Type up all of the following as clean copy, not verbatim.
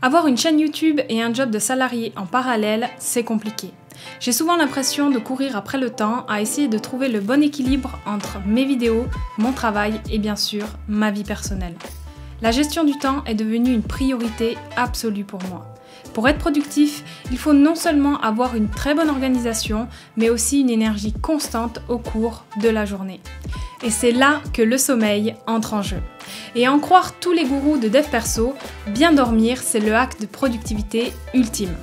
Avoir une chaîne YouTube et un job de salarié en parallèle, c'est compliqué. J'ai souvent l'impression de courir après le temps à essayer de trouver le bon équilibre entre mes vidéos, mon travail et bien sûr ma vie personnelle. La gestion du temps est devenue une priorité absolue pour moi. Pour être productif, il faut non seulement avoir une très bonne organisation, mais aussi une énergie constante au cours de la journée. Et c'est là que le sommeil entre en jeu. Et à en croire tous les gourous de dev perso, bien dormir, c'est le hack de productivité ultime.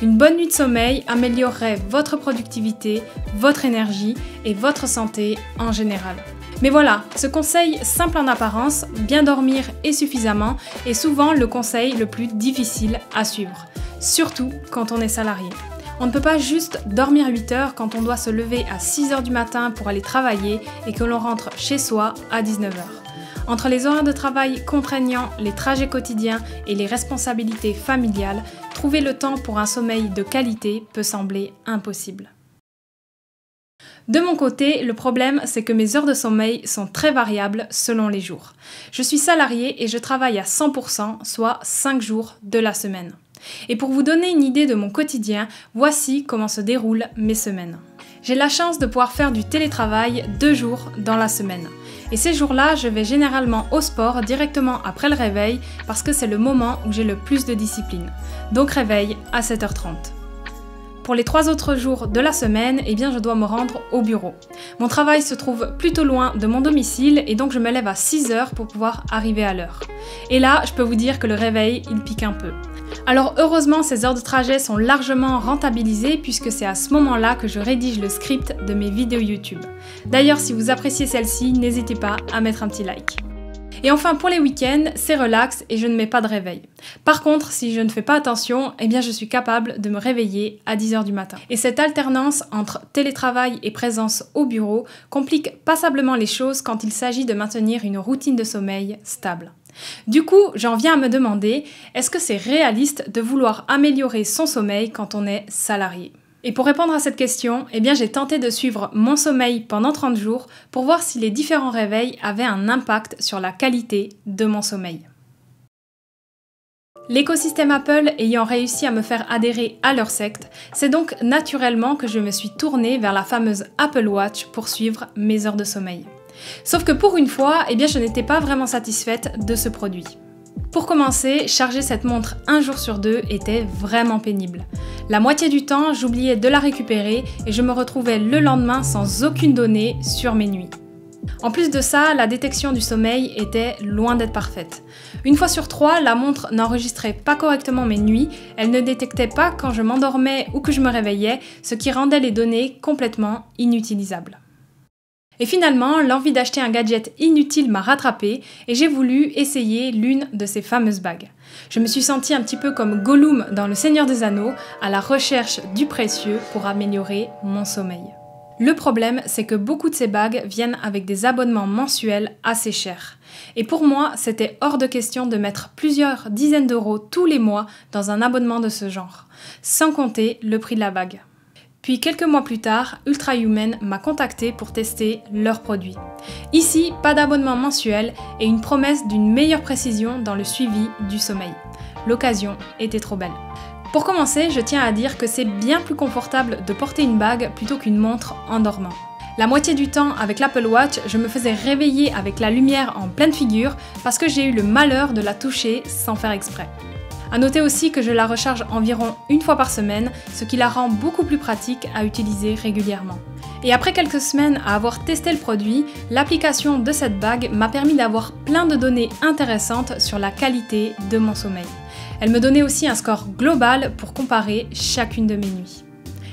Une bonne nuit de sommeil améliorerait votre productivité, votre énergie et votre santé en général. Mais voilà, ce conseil simple en apparence, bien dormir et suffisamment, est souvent le conseil le plus difficile à suivre, surtout quand on est salarié. On ne peut pas juste dormir 8 heures quand on doit se lever à 6 heures du matin pour aller travailler et que l'on rentre chez soi à 19 heures. Entre les horaires de travail contraignants, les trajets quotidiens et les responsabilités familiales, trouver le temps pour un sommeil de qualité peut sembler impossible. De mon côté, le problème, c'est que mes heures de sommeil sont très variables selon les jours. Je suis salariée et je travaille à 100%, soit 5 jours de la semaine. Et pour vous donner une idée de mon quotidien, voici comment se déroulent mes semaines. J'ai la chance de pouvoir faire du télétravail 2 jours dans la semaine. Et ces jours-là, je vais généralement au sport directement après le réveil parce que c'est le moment où j'ai le plus de discipline. Donc réveil à 7h30. Pour les 3 autres jours de la semaine, je dois me rendre au bureau. Mon travail se trouve plutôt loin de mon domicile et donc je me lève à 6h pour pouvoir arriver à l'heure. Et là, je peux vous dire que le réveil, il pique un peu. Alors heureusement, ces heures de trajet sont largement rentabilisées puisque c'est à ce moment-là que je rédige le script de mes vidéos YouTube. D'ailleurs, si vous appréciez celle-ci, n'hésitez pas à mettre un petit like. Et enfin, pour les week-ends, c'est relax et je ne mets pas de réveil. Par contre, si je ne fais pas attention, je suis capable de me réveiller à 10h du matin. Et cette alternance entre télétravail et présence au bureau complique passablement les choses quand il s'agit de maintenir une routine de sommeil stable. Du coup, j'en viens à me demander, est-ce que c'est réaliste de vouloir améliorer son sommeil quand on est salarié ? Et pour répondre à cette question, j'ai tenté de suivre mon sommeil pendant 30 jours pour voir si les différents réveils avaient un impact sur la qualité de mon sommeil. L'écosystème Apple ayant réussi à me faire adhérer à leur secte, c'est donc naturellement que je me suis tournée vers la fameuse Apple Watch pour suivre mes heures de sommeil. Sauf que pour une fois, je n'étais pas vraiment satisfaite de ce produit. Pour commencer, charger cette montre un jour sur 2 était vraiment pénible. La moitié du temps, j'oubliais de la récupérer et je me retrouvais le lendemain sans aucune donnée sur mes nuits. En plus de ça, la détection du sommeil était loin d'être parfaite. Une fois sur 3, la montre n'enregistrait pas correctement mes nuits, elle ne détectait pas quand je m'endormais ou que je me réveillais, ce qui rendait les données complètement inutilisables. Et finalement, l'envie d'acheter un gadget inutile m'a rattrapée et j'ai voulu essayer l'une de ces fameuses bagues. Je me suis sentie un petit peu comme Gollum dans Le Seigneur des Anneaux, à la recherche du précieux pour améliorer mon sommeil. Le problème, c'est que beaucoup de ces bagues viennent avec des abonnements mensuels assez chers. Et pour moi, c'était hors de question de mettre plusieurs dizaines d'euros tous les mois dans un abonnement de ce genre, sans compter le prix de la bague. Puis quelques mois plus tard, Ultrahuman m'a contacté pour tester leurs produits. Ici, pas d'abonnement mensuel et une promesse d'une meilleure précision dans le suivi du sommeil. L'occasion était trop belle. Pour commencer, je tiens à dire que c'est bien plus confortable de porter une bague plutôt qu'une montre en dormant. La moitié du temps avec l'Apple Watch, je me faisais réveiller avec la lumière en pleine figure parce que j'ai eu le malheur de la toucher sans faire exprès. A noter aussi que je la recharge environ une fois par semaine, ce qui la rend beaucoup plus pratique à utiliser régulièrement. Et après quelques semaines à avoir testé le produit, l'application de cette bague m'a permis d'avoir plein de données intéressantes sur la qualité de mon sommeil. Elle me donnait aussi un score global pour comparer chacune de mes nuits.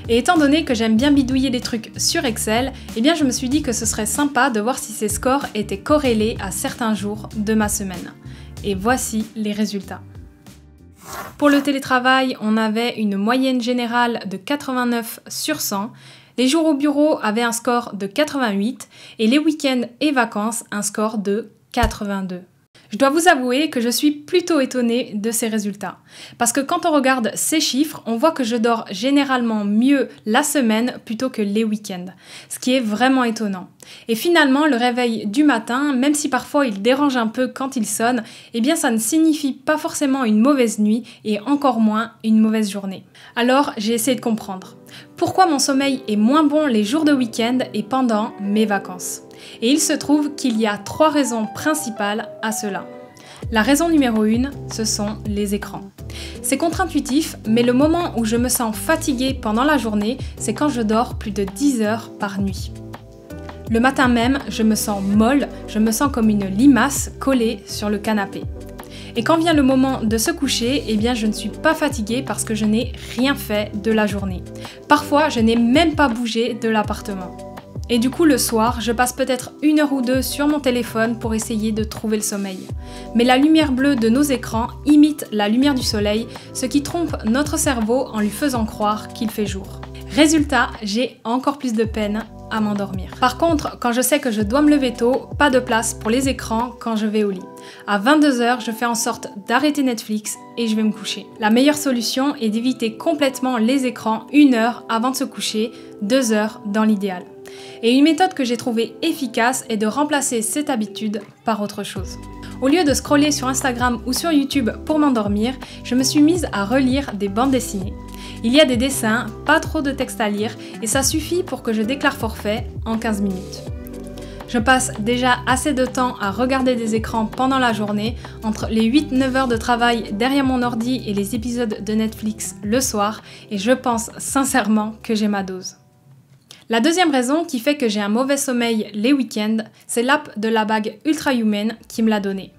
Et étant donné que j'aime bien bidouiller les trucs sur Excel, je me suis dit que ce serait sympa de voir si ces scores étaient corrélés à certains jours de ma semaine. Et voici les résultats. Pour le télétravail, on avait une moyenne générale de 89 sur 100, les jours au bureau avaient un score de 88 et les week-ends et vacances un score de 82. Je dois vous avouer que je suis plutôt étonnée de ces résultats. Parce que quand on regarde ces chiffres, on voit que je dors généralement mieux la semaine plutôt que les week-ends. Ce qui est vraiment étonnant. Et finalement, le réveil du matin, même si parfois il dérange un peu quand il sonne, eh bien ça ne signifie pas forcément une mauvaise nuit et encore moins une mauvaise journée. Alors j'ai essayé de comprendre. Pourquoi mon sommeil est moins bon les jours de week-end et pendant mes vacances? Et il se trouve qu'il y a 3 raisons principales à cela. La raison numéro 1, ce sont les écrans. C'est contre-intuitif, mais le moment où je me sens fatiguée pendant la journée, c'est quand je dors plus de 10 heures par nuit. Le matin même, je me sens molle, je me sens comme une limace collée sur le canapé. Et quand vient le moment de se coucher, eh bien je ne suis pas fatiguée parce que je n'ai rien fait de la journée. Parfois, je n'ai même pas bougé de l'appartement. Et du coup, le soir, je passe peut-être 1 heure ou 2 sur mon téléphone pour essayer de trouver le sommeil. Mais la lumière bleue de nos écrans imite la lumière du soleil, ce qui trompe notre cerveau en lui faisant croire qu'il fait jour. Résultat, j'ai encore plus de peine à m'endormir. Par contre, quand je sais que je dois me lever tôt, pas de place pour les écrans quand je vais au lit. À 22 h, je fais en sorte d'arrêter Netflix et je vais me coucher. La meilleure solution est d'éviter complètement les écrans 1 heure avant de se coucher, 2 heures dans l'idéal. Et une méthode que j'ai trouvée efficace est de remplacer cette habitude par autre chose. Au lieu de scroller sur Instagram ou sur YouTube pour m'endormir, je me suis mise à relire des bandes dessinées. Il y a des dessins, pas trop de texte à lire, et ça suffit pour que je déclare forfait en 15 minutes. Je passe déjà assez de temps à regarder des écrans pendant la journée, entre les 8-9 heures de travail derrière mon ordi et les épisodes de Netflix le soir, et je pense sincèrement que j'ai ma dose. La deuxième raison qui fait que j'ai un mauvais sommeil les week-ends, c'est l'app de la bague Ultra Human qui me l'a donné.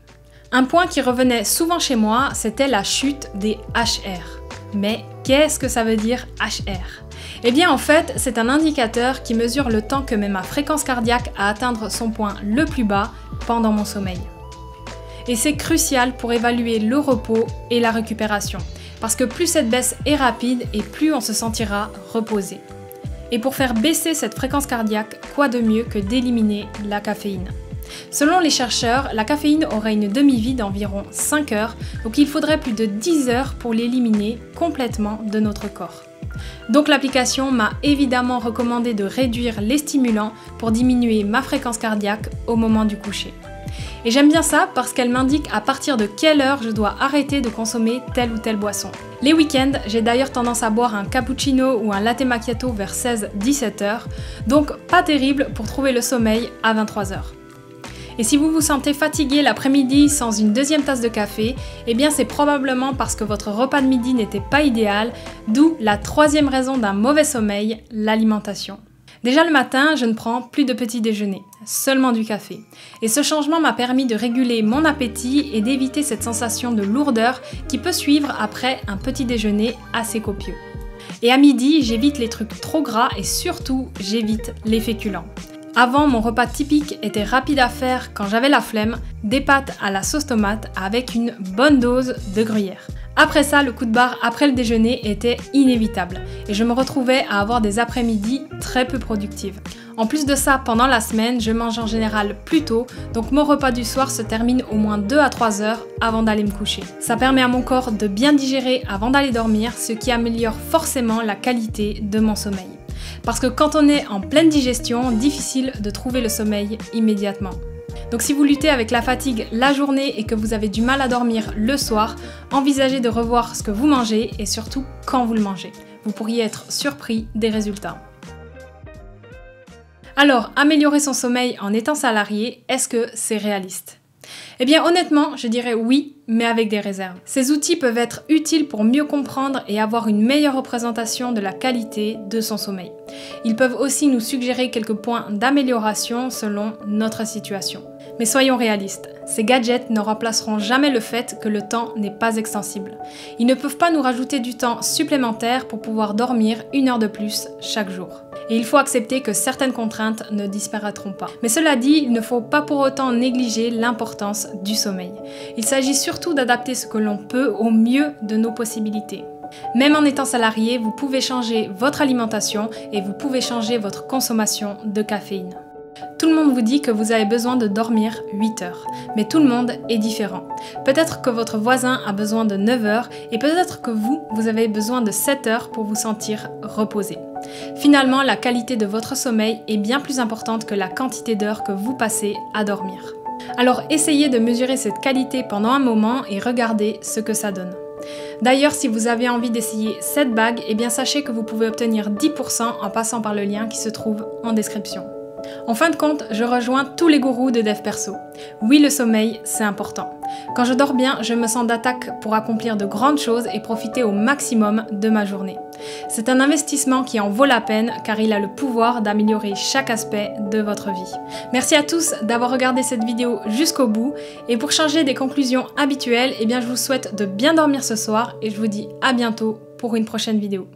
Un point qui revenait souvent chez moi, c'était la chute des HR. Mais qu'est-ce que ça veut dire HR? Eh bien en fait, c'est un indicateur qui mesure le temps que met ma fréquence cardiaque à atteindre son point le plus bas pendant mon sommeil. Et c'est crucial pour évaluer le repos et la récupération, parce que plus cette baisse est rapide et plus on se sentira reposé. Et pour faire baisser cette fréquence cardiaque, quoi de mieux que d'éliminer la caféine? Selon les chercheurs, la caféine aurait une demi-vie d'environ 5 heures, donc il faudrait plus de 10 heures pour l'éliminer complètement de notre corps. Donc l'application m'a évidemment recommandé de réduire les stimulants pour diminuer ma fréquence cardiaque au moment du coucher. Et j'aime bien ça parce qu'elle m'indique à partir de quelle heure je dois arrêter de consommer telle ou telle boisson. Les week-ends, j'ai d'ailleurs tendance à boire un cappuccino ou un latte macchiato vers 16-17 heures, donc pas terrible pour trouver le sommeil à 23 heures. Et si vous vous sentez fatigué l'après-midi sans une deuxième tasse de café, eh bien c'est probablement parce que votre repas de midi n'était pas idéal, d'où la troisième raison d'un mauvais sommeil, l'alimentation. Déjà le matin, je ne prends plus de petit déjeuner, seulement du café. Et ce changement m'a permis de réguler mon appétit et d'éviter cette sensation de lourdeur qui peut suivre après un petit déjeuner assez copieux. Et à midi, j'évite les trucs trop gras et surtout, j'évite les féculents. Avant, mon repas typique était rapide à faire quand j'avais la flemme, des pâtes à la sauce tomate avec une bonne dose de gruyère. Après ça, le coup de barre après le déjeuner était inévitable et je me retrouvais à avoir des après-midi très peu productives. En plus de ça, pendant la semaine, je mange en général plus tôt, donc mon repas du soir se termine au moins 2 à 3 heures avant d'aller me coucher. Ça permet à mon corps de bien digérer avant d'aller dormir, ce qui améliore forcément la qualité de mon sommeil. Parce que quand on est en pleine digestion, difficile de trouver le sommeil immédiatement. Donc si vous luttez avec la fatigue la journée et que vous avez du mal à dormir le soir, envisagez de revoir ce que vous mangez et surtout quand vous le mangez. Vous pourriez être surpris des résultats. Alors, améliorer son sommeil en étant salarié, est-ce que c'est réaliste ? Eh bien honnêtement, je dirais oui, mais avec des réserves. Ces outils peuvent être utiles pour mieux comprendre et avoir une meilleure représentation de la qualité de son sommeil. Ils peuvent aussi nous suggérer quelques points d'amélioration selon notre situation. Mais soyons réalistes, ces gadgets ne remplaceront jamais le fait que le temps n'est pas extensible. Ils ne peuvent pas nous rajouter du temps supplémentaire pour pouvoir dormir 1 heure de plus chaque jour. Et il faut accepter que certaines contraintes ne disparaîtront pas. Mais cela dit, il ne faut pas pour autant négliger l'importance du sommeil. Il s'agit surtout d'adapter ce que l'on peut au mieux de nos possibilités. Même en étant salarié, vous pouvez changer votre alimentation et vous pouvez changer votre consommation de caféine. Tout Tout le monde vous dit que vous avez besoin de dormir 8 heures, mais tout le monde est différent. Peut-être que votre voisin a besoin de 9 heures et peut-être que vous avez besoin de 7 heures pour vous sentir reposé. Finalement, la qualité de votre sommeil est bien plus importante que la quantité d'heures que vous passez à dormir. Alors essayez de mesurer cette qualité pendant un moment et regardez ce que ça donne. D'ailleurs, si vous avez envie d'essayer cette bague, eh bien sachez que vous pouvez obtenir 10% en passant par le lien qui se trouve en description. En fin de compte, je rejoins tous les gourous de dev perso. Oui, le sommeil, c'est important. Quand je dors bien, je me sens d'attaque pour accomplir de grandes choses et profiter au maximum de ma journée. C'est un investissement qui en vaut la peine car il a le pouvoir d'améliorer chaque aspect de votre vie. Merci à tous d'avoir regardé cette vidéo jusqu'au bout et pour changer des conclusions habituelles, eh bien je vous souhaite de bien dormir ce soir et je vous dis à bientôt pour une prochaine vidéo.